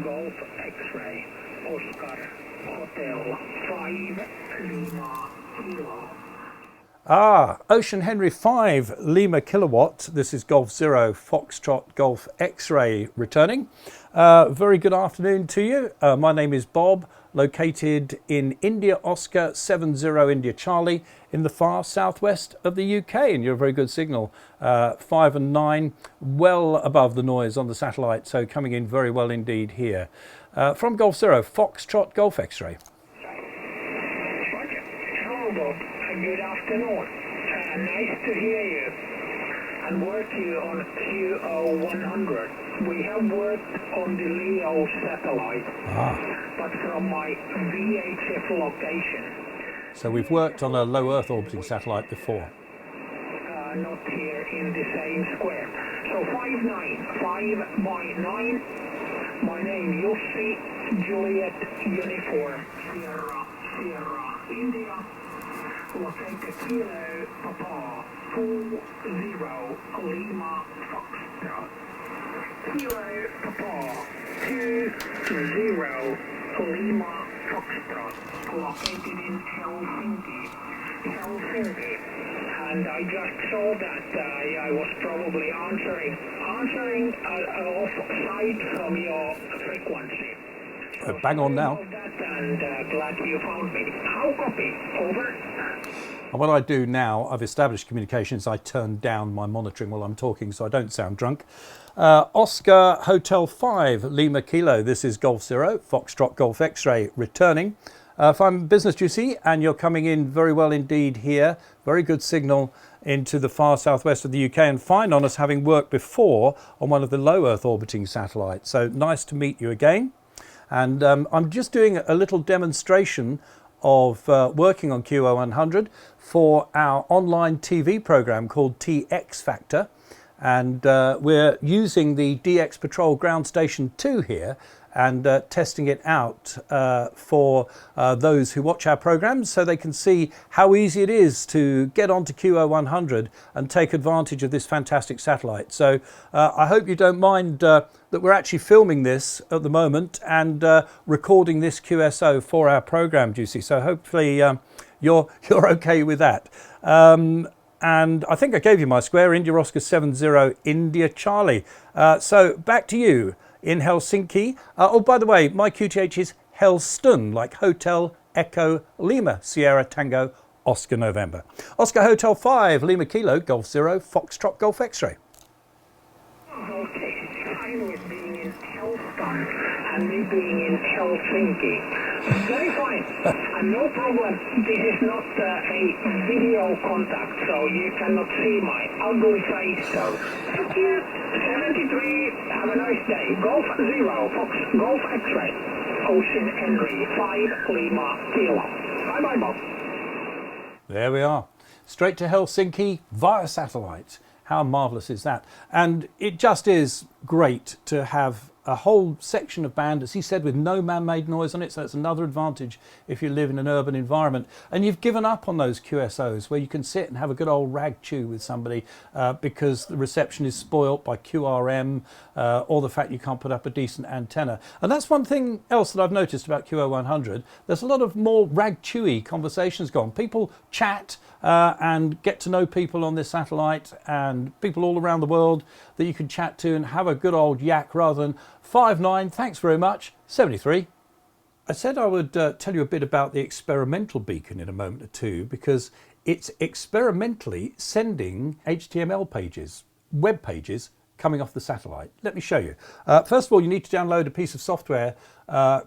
F: Golf X-Ray, Oscar Hotel 5 Lima Kilo.
B: Ocean Henry 5 Lima Kilowatt. This is Golf Zero Foxtrot Golf X-Ray returning. Very good afternoon to you. My name is Bob, located in India Oscar 70 India Charlie in the far southwest of the UK, and you're a very good signal. 5 and 9, well above the noise on the satellite, so coming in very well indeed here. From Golf Zero Foxtrot Golf X-Ray.
F: Good afternoon. Nice to hear you and work you on QO100. We have worked on the LEO satellite, but from my VHF location.
B: So we've worked on a low Earth orbiting satellite before.
F: Not here in the same square. So 5 by 9. My name Jussi, Juliet, Uniform, Sierra, India. Located Kilo, Papa, 20, Lima, Foxtrot. Kilo, Papa, 20, Lima, Foxtrot. Located in Helsinki. And I just saw that I was probably answering off-site from your frequency. So
B: bang on now.
F: And glad you found me. How copy? Over.
B: And what I do now, I've established communications, I turn down my monitoring while I'm talking so I don't sound drunk. Oscar Hotel 5, Lima Kilo, this is Golf Zero, Foxtrot Golf X-Ray returning. If I'm business juicy and you're coming in very well indeed here, very good signal into the far southwest of the UK, and fine on us having worked before on one of the low Earth orbiting satellites. So nice to meet you again. And I'm just doing a little demonstration of working on QO100 for our online TV program called TX Factor. And we're using the DX Patrol Groundstation 2 here and testing it out for those who watch our programs so they can see how easy it is to get onto QO100 and take advantage of this fantastic satellite. So I hope you don't mind that we're actually filming this at the moment and recording this QSO for our program, Juicy. So hopefully you're okay with that. And I think I gave you my square, India Oscar 70 India Charlie. So back to you in Helsinki. Oh, by the way, my QTH is Helston, like Hotel Echo Lima, Sierra Tango Oscar November. Oscar Hotel 5, Lima Kilo, Golf Zero, Foxtrot Golf X-Ray.
F: Okay, fine with being in Helston and me being in Helsinki. Very fine, and no problem. This is not a video contact, so you cannot see my ugly face. So, thank you. 73. Have a nice day. Golf Zero, Fox Golf X-Ray, Ocean Henry 5 Lima Kilo. Bye bye, Bob.
B: There we are. Straight to Helsinki via satellite. How marvellous is that? And it just is great to have a whole section of band, as he said, with no man-made noise on it. So that's another advantage if you live in an urban environment. And you've given up on those QSOs where you can sit and have a good old rag chew with somebody because the reception is spoilt by QRM or the fact you can't put up a decent antenna. And that's one thing else that I've noticed about QO100. There's a lot of more rag chewy conversations gone. People chat and get to know people on this satellite and people all around the world that you can chat to and have a good old yak rather than 59, thanks very much, 73. I said I would tell you a bit about the experimental beacon in a moment or two because it's experimentally sending HTML pages, web pages, coming off the satellite. Let me show you. First of all, you need to download a piece of software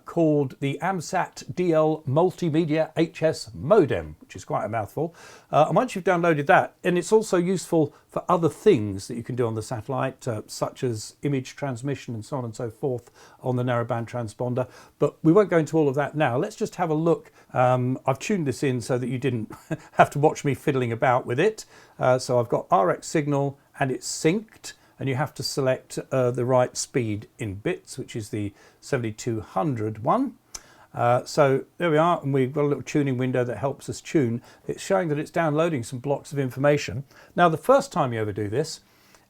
B: called the AMSAT DL Multimedia HS Modem, which is quite a mouthful. And once you've downloaded that, and it's also useful for other things that you can do on the satellite, such as image transmission and so on and so forth on the narrowband transponder. But we won't go into all of that now. Let's just have a look. I've tuned this in so that you didn't have to watch me fiddling about with it. So I've got RX signal and it's synced. And you have to select the right speed in bits, which is the 7200 one. So there we are, and we've got a little tuning window that helps us tune. It's showing that it's downloading some blocks of information. Now, the first time you ever do this,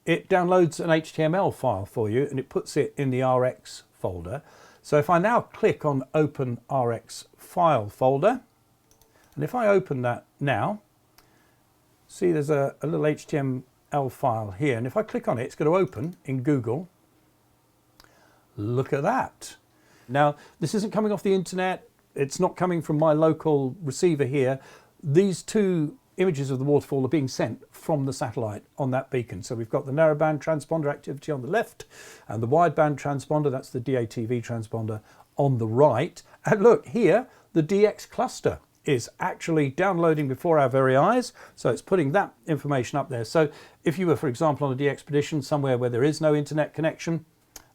B: it downloads an HTML file for you, and it puts it in the RX folder. So if I now click on Open RX File folder, and if I open that now, see there's a little HTML file here, and if I click on it, it's going to open in Google. Look at that. Now, this isn't coming off the internet. It's not coming from my local receiver here. These two images of the waterfall are being sent from the satellite on that beacon. So we've got the narrowband transponder activity on the left and the wideband transponder, that's the DATV transponder, on the right. And look here, the DX cluster is actually downloading before our very eyes. So it's putting that information up there. So if you were, for example, on a DXpedition somewhere where there is no internet connection,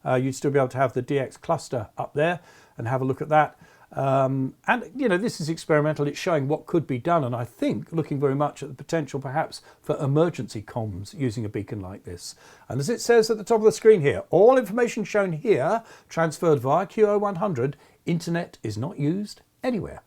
B: you'd still be able to have the DX cluster up there and have a look at that. And, you know, this is experimental. It's showing what could be done. And I think looking very much at the potential perhaps for emergency comms using a beacon like this. And as it says at the top of the screen here, all information shown here transferred via QO100. Internet is not used anywhere.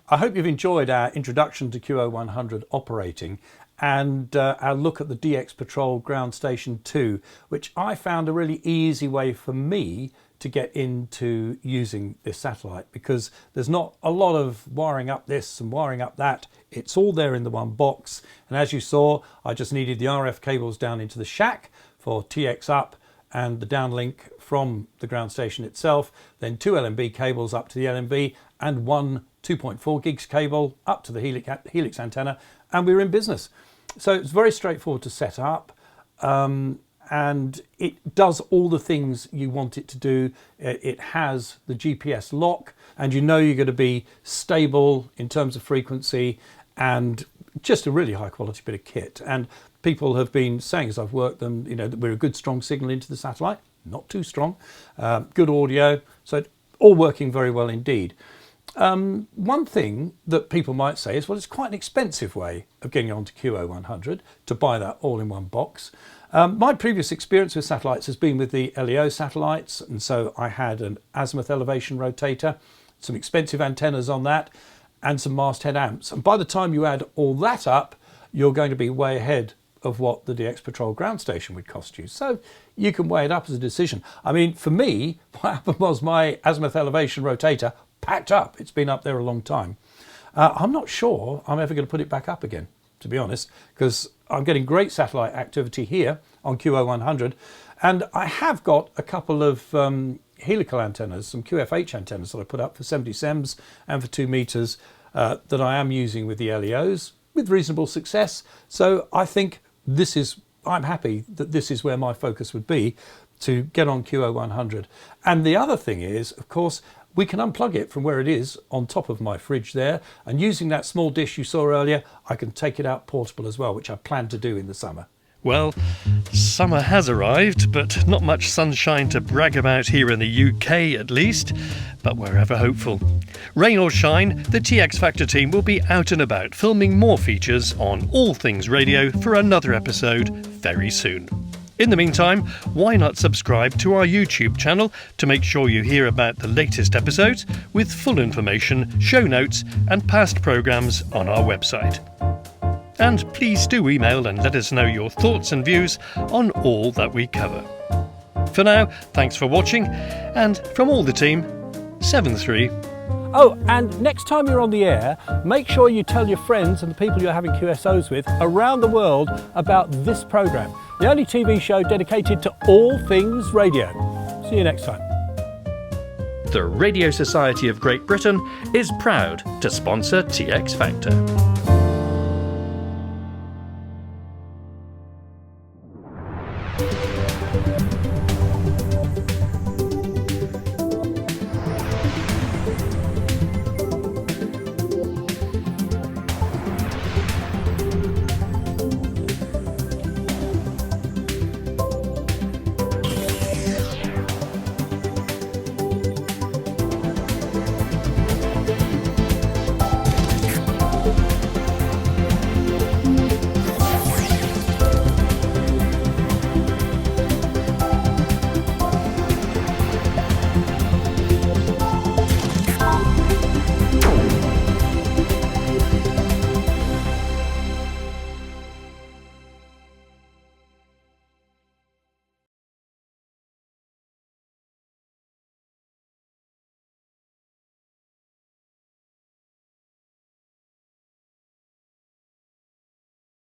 B: I hope you've enjoyed our introduction to QO100 operating and our look at the DX Patrol Groundstation 2, which I found a really easy way for me to get into using this satellite, because there's not a lot of wiring up this and wiring up that. It's all there in the one box. And as you saw, I just needed the RF cables down into the shack for TX up and the downlink from the ground station itself, then 2 LNB cables up to the LNB and one 2.4 gigs cable up to the Helix antenna, and we were in business. So it's very straightforward to set up, and it does all the things you want it to do. It has the GPS lock, and you know you're going to be stable in terms of frequency, and just a really high quality bit of kit. And people have been saying as I've worked them, you know, that we're a good strong signal into the satellite, not too strong, good audio, so all working very well indeed. One thing that people might say is, well, it's quite an expensive way of getting onto QO100 to buy that all in one box. My previous experience with satellites has been with the LEO satellites, and so I had an azimuth elevation rotator, some expensive antennas on that, and some masthead amps. And by the time you add all that up, you're going to be way ahead of what the DX Patrol ground station would cost you. So you can weigh it up as a decision. I mean, for me, what happened was my azimuth elevation rotator packed up. It's been up there a long time. I'm not sure I'm ever going to put it back up again, to be honest, because I'm getting great satellite activity here on QO100, and I have got a couple of helical antennas, some QFH antennas that I put up for 70 SEMS and for 2 meters that I am using with the LEOs with reasonable success. So I think I'm happy that this is where my focus would be, to get on QO100. And the other thing is, of course, we can unplug it from where it is on top of my fridge there, and using that small dish you saw earlier, I can take it out portable as well, which I plan to do in the summer.
A: Well, summer has arrived, but not much sunshine to brag about here in the UK at least, but we're ever hopeful. Rain or shine, the TX Factor team will be out and about filming more features on all things radio for another episode very soon. In the meantime, why not subscribe to our YouTube channel to make sure you hear about the latest episodes with full information, show notes and past programmes on our website. And please do email and let us know your thoughts and views on all that we cover. For now, thanks for watching, and from all the team, 7-3.
B: Oh, and next time you're on the air, make sure you tell your friends and the people you're having QSOs with around the world about this programme, the only TV show dedicated to all things radio. See you next time.
A: The Radio Society of Great Britain is proud to sponsor TX Factor.